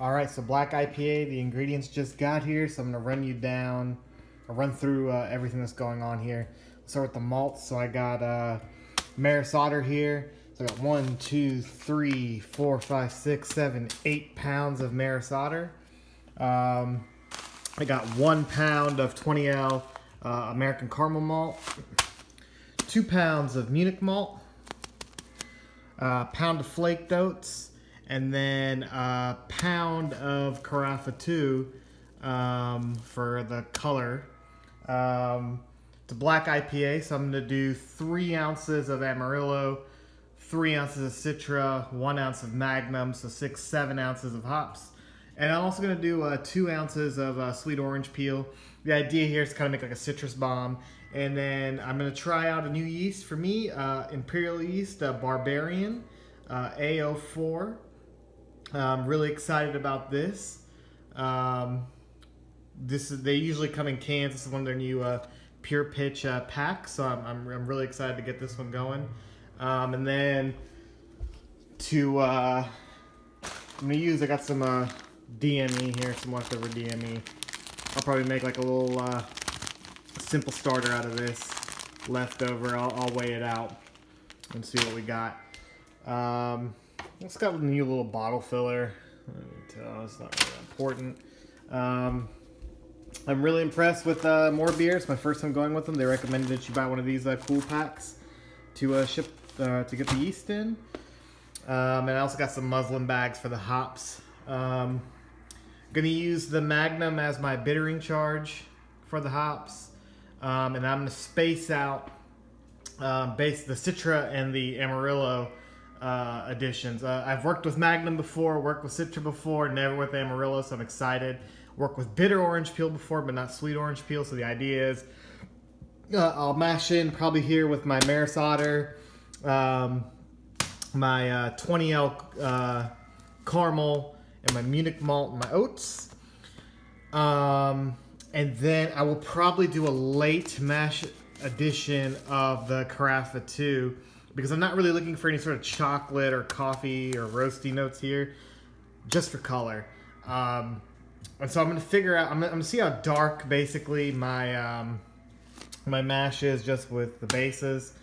All right, so black IPA, the ingredients just got here, so I'm gonna run through everything that's going on here. Let's start with the malts. So I got Maris Otter here. So I got 1, 2, 3, 4, 5, 6, 7, 8 pounds of Maris Otter. I got 1 pound of 20L American caramel malt, 2 pounds of Munich malt, a pound of flaked oats, and then a pound of Carafa 2 for the color. It's a black IPA, so I'm going to do 3 ounces of Amarillo, 3 ounces of Citra, 1 ounce of Magnum, so 6, 7 ounces of hops. And I'm also going to do 2 ounces of sweet orange peel. The idea here is to kind of make like a citrus bomb. And then I'm going to try out a new yeast for me, Imperial yeast, Barbarian, A04. I'm really excited about this. They usually come in cans. This is one of their new Pure Pitch packs, so I'm really excited to get this one going. And then I'm gonna I got some DME here, some leftover DME. I'll probably make like a little simple starter out of this leftover. I'll weigh it out and see what we got. It's got a new little bottle filler. It's not really important. I'm really impressed with More Beer. It's my first time going with them. They recommended that you buy one of these cool packs to ship to get the yeast in. And I also got some muslin bags for the hops. Gonna use the Magnum as my bittering charge for the hops. And I'm gonna space out the Citra and the Amarillo additions. I've worked with Magnum before, worked with Citra before, never with Amarillo, so I'm excited. Worked with bitter orange peel before, but not sweet orange peel, so the idea is I'll mash in probably here with my Maris Otter, my 20L caramel, and my Munich malt and my oats. And then I will probably do a late mash addition of the Carafa 2, because I'm not really looking for any sort of chocolate or coffee or roasty notes here, just for color. And so I'm gonna figure out. I'm gonna see how dark basically my my mash is just with the bases,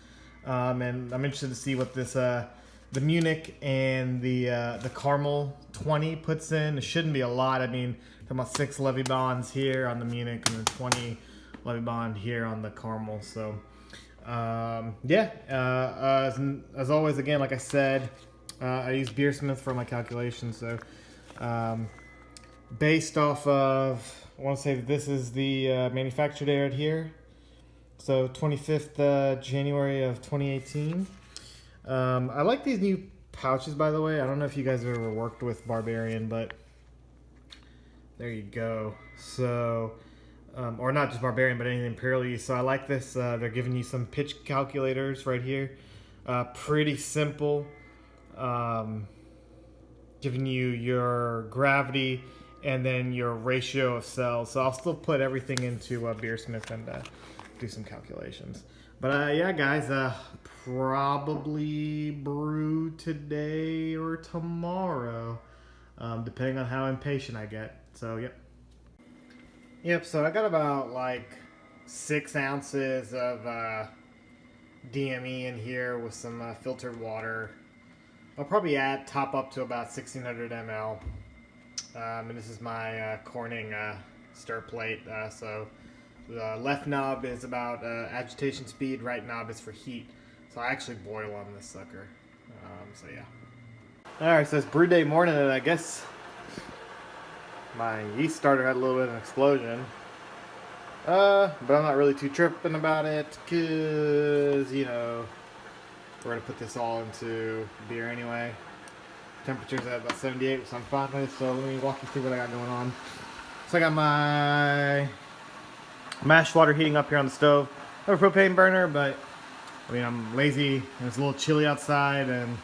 and I'm interested to see what this the Munich and the caramel 20 puts in. It shouldn't be a lot. I mean, talking about 6 levy bonds here on the Munich and then 20 levy bond here on the caramel. So. Yeah, as always, again, like I said, I use Beersmith for my calculations. So, based off of, I want to say that this is the manufacture date right here. So 25th January of 2018. I like these new pouches, by the way. I don't know if you guys have ever worked with Barbarian, but there you go. So. Or not just Barbarian, but any Imperial yeast. So I like this. They're giving you some pitch calculators right here. Pretty simple. Giving you your gravity and then your ratio of cells. So I'll still put everything into Beersmith and do some calculations. But yeah, guys, probably brew today or tomorrow, depending on how impatient I get. So, yep. Yep, so I got about like 6 ounces of DME in here with some filtered water. I'll probably top up to about 1600 ml. And this is my Corning stir plate. So the left knob is about agitation speed, right knob is for heat. So I actually boil on this sucker. So yeah. Alright, so it's brew day morning, and I guess my yeast starter had a little bit of an explosion. But I'm not really too tripping about it, because, you know, we're going to put this all into beer anyway. Temperature's at about 78, so I'm fine with it. So let me walk you through what I got going on. So I got my mash water heating up here on the stove. I have a propane burner, but I mean, I'm lazy and it's a little chilly outside, and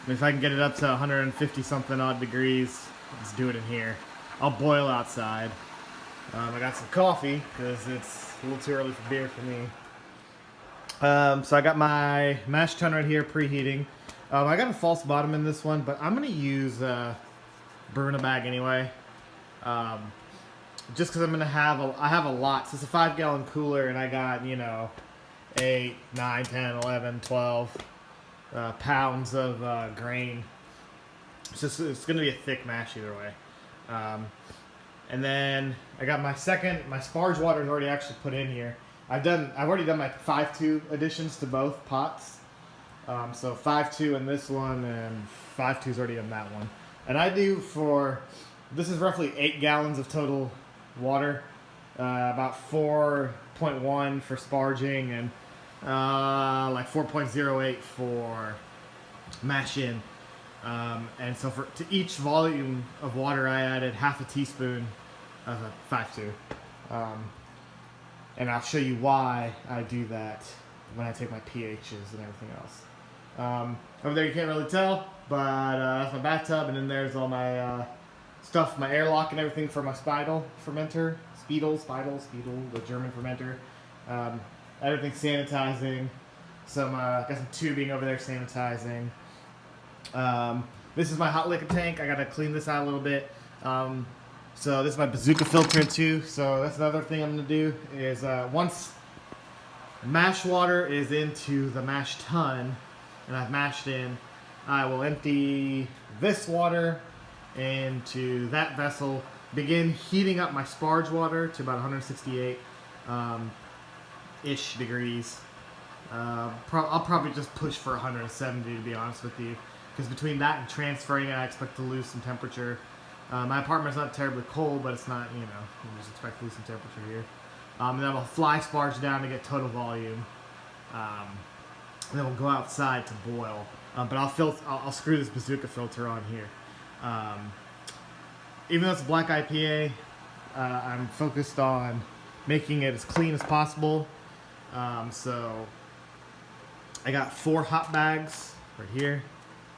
if I can get it up to 150 something odd degrees, let's do it in here. I'll boil outside. I got some coffee because it's a little too early for beer for me. So I got my mash tun right here preheating. I got a false bottom in this one, but I'm going to use brew in a bag anyway. Just because I have a lot. So it's a 5-gallon cooler, and I got, you know, 8, 9, 10, 11, 12 pounds of grain. It's going to be a thick mash either way. And then I got my sparge water is already actually put in here. I've already done my 5-2 additions to both pots. So 5-2 in this one, and 5-2 is already in that one. And I do this is roughly 8 gallons of total water, about 4.1 for sparging, and like 4.08 for mash in. And so to each volume of water, I added half a teaspoon of a 5-2. And I'll show you why I do that when I take my pHs and everything else. Over there you can't really tell, but that's my bathtub, and then there's all my stuff, my airlock and everything for my Speidel fermenter. Speidel, the German fermenter. Everything sanitizing. Got some tubing over there sanitizing. This is my hot liquor tank. I gotta clean this out a little bit. So this is my bazooka filter too. So that's another thing I'm gonna do is once mash water is into the mash tun and I've mashed in, I will empty this water into that vessel, begin heating up my sparge water to about 168 ish degrees. I'll probably just push for 170 to be honest with you, because between that and transferring it, I expect to lose some temperature. My apartment's not terribly cold, but it's not, you know, you just expect to lose some temperature here. And then I'll fly sparge down to get total volume. And then we'll go outside to boil. But I'll screw this bazooka filter on here. Even though it's a black IPA, I'm focused on making it as clean as possible. So I got 4 hop bags right here,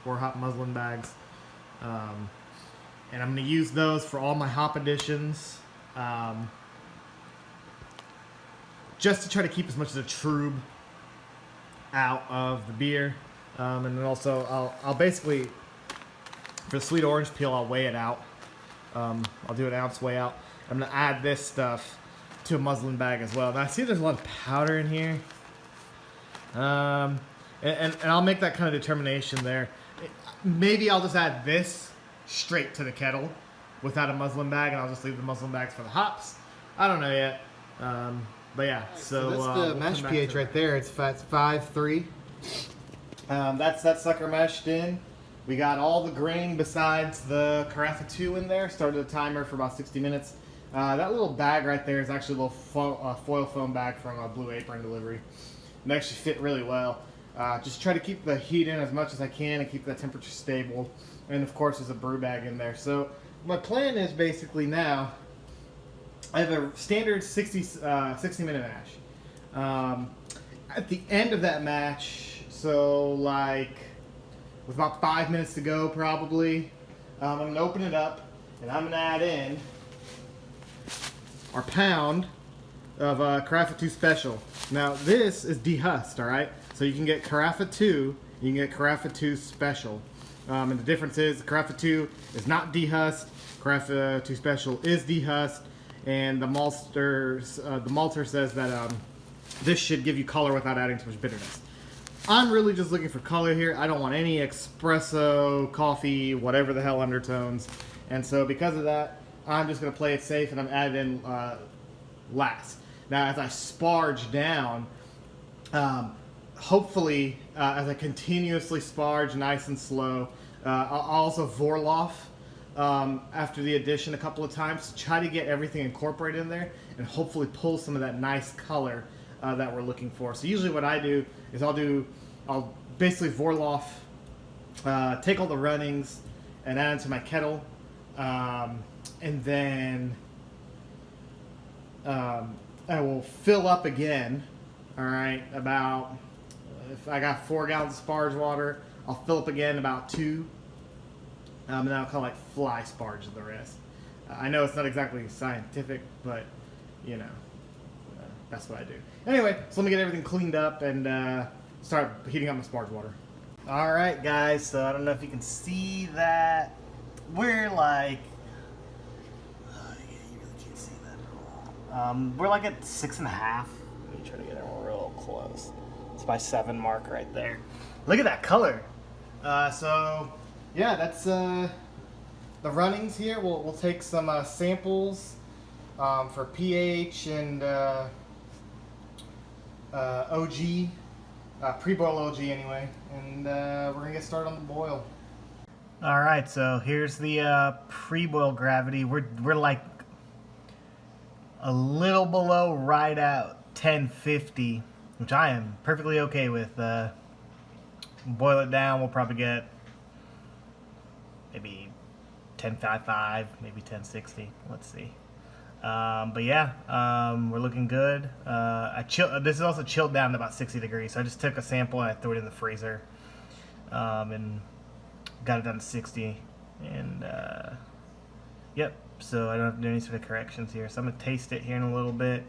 4 hop muslin bags. And I'm going to use those for all my hop additions. Just to try to keep as much of the trub out of the beer. And then also, I'll basically, for the sweet orange peel, I'll weigh it out. I'll do an ounce weigh out. I'm going to add this stuff to a muslin bag as well. Now, I see there's a lot of powder in here. And I'll make that kind of determination there. Maybe I'll just add this straight to the kettle without a muslin bag, and I'll just leave the muslin bags for the hops. I don't know yet. But yeah, so that's the mash pH right there. It's 5.3. That's that sucker mashed in. We got all the grain besides the Carafa 2 in there. Started a timer for about 60 minutes. That little bag right there is actually a little foil foam bag from a Blue Apron delivery. It actually fit really well. Just try to keep the heat in as much as I can and keep that temperature stable. And of course there's a brew bag in there. So my plan is basically now, I have a standard 60 minute mash. At the end of that match, so like with about 5 minutes to go probably, I'm going to open it up and I'm going to add in our pound of Carafa 2 Special. Now this is dehusked, alright? So you can get Carafa 2, you can get Carafa 2 Special. And the difference is Carafa 2 is not dehusked, Carafa 2 Special is dehusked, and the malter says that this should give you color without adding too much bitterness. I'm really just looking for color here. I don't want any espresso, coffee, whatever the hell undertones. And so because of that, I'm just going to play it safe and I'm adding in last. Now as I sparge down, hopefully as I continuously sparge nice and slow, I'll also Vorloff after the addition a couple of times to try to get everything incorporated in there and hopefully pull some of that nice color that we're looking for. So usually what I do is I'll basically Vorloff, take all the runnings and add them to my kettle, and then I will fill up again. All right, about, if I got 4 gallons of sparge water, I'll fill up again about 2, and then I'll kind of like fly sparge the rest. I know it's not exactly scientific, but you know, that's what I do. Anyway, so let me get everything cleaned up and start heating up my sparge water. All right, guys, so I don't know if you can see that. we're like, you really can't see that at all. We're like at 6.5. Let me try to get it real close. It's my 7 mark right there. Look at that color. So yeah, that's the runnings here. We'll take some samples for pH and OG, pre-boil OG anyway, and we're gonna get started on the boil. All right, so here's the pre-boil gravity. We're like a little below right out 1050, which I am perfectly okay with. Boil it down, we'll probably get maybe 1055, maybe 1060. Let's see. But yeah, we're looking good. This is also chilled down to about 60 degrees, so I just took a sample and I threw it in the freezer, and got it down to 60. And yep, so I don't have to do any sort of corrections here. So I'm gonna taste it here in a little bit.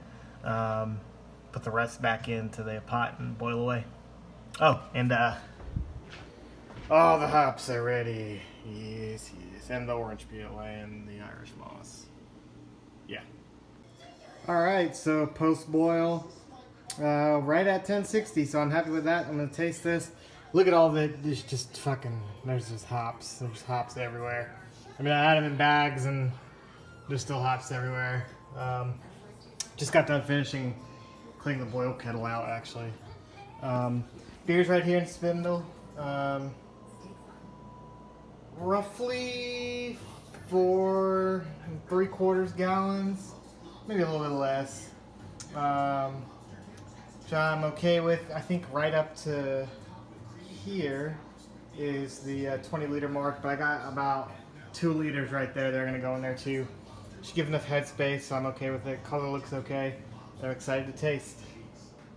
Put the rest back into the pot and boil away. Oh, and all the hops are ready. Yes, and the orange peel and the Irish moss. Yeah. All right, so post boil, right at 1060. So I'm happy with that. I'm gonna taste this. Look at all the, there's just fucking, there's just hops. There's hops everywhere. I mean, I had them in bags and there's still hops everywhere. Just got done finishing cleaning the boil kettle out actually. Beer's right here in Spindle. Roughly 4 3/4 gallons, maybe a little bit less. Which I'm okay with. I think right up to here is the 20-liter mark, but I got about 2 liters right there. They're gonna go in there too. Should give enough headspace, so I'm okay with it. Color looks okay. I'm excited to taste.